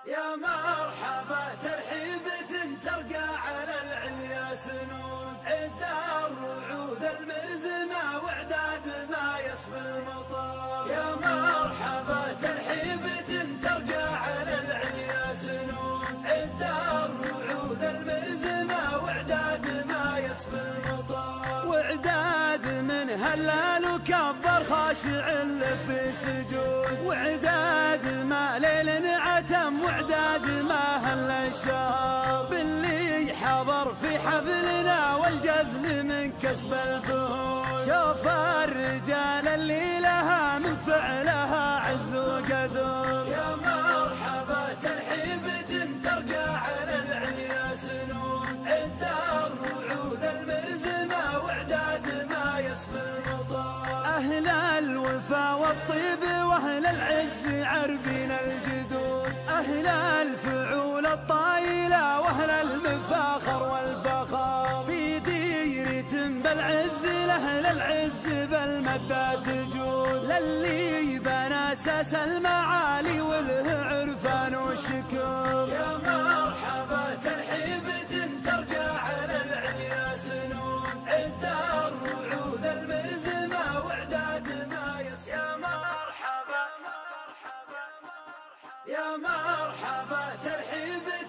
يا مرحبا ترحيبة ترقى على العليا سنون، عد الرعود المرزمة وعداد ما يصبي المطر. يا مرحبا ترحيبة ترقى على العليا سنون، عد الرعود المرزمة وعداد ما يصبي المطر. وعداد من هلال وكبر خاشع في سجود، وعداد ما ليل عتم وعداد ما هل الشهر. باللي حضر في حفلنا والجزل من كسب الفهود، شوف الرجال اللي لها من فعلها عز وقدر. يا مرحبا ترحيبة ترقى على العليا سنون، عد الرعود المرزمة وعداد ما يصبي المطر. أهل الوفا والطيب وأهل العز عرفين الجدود، أهل الفعول الطايلة وأهل المفاخر والفخر. في ديرة بالعز لأهل العز بالمدة تجود، للي بنى أساس المعالي وله عرفان وشكر. يا مرحبا ترحيبة ترقى على العليا سنون، عد الرعود المرزمة وعداد ما يصبي. يا مرحبا يا مرحبا ترحيبة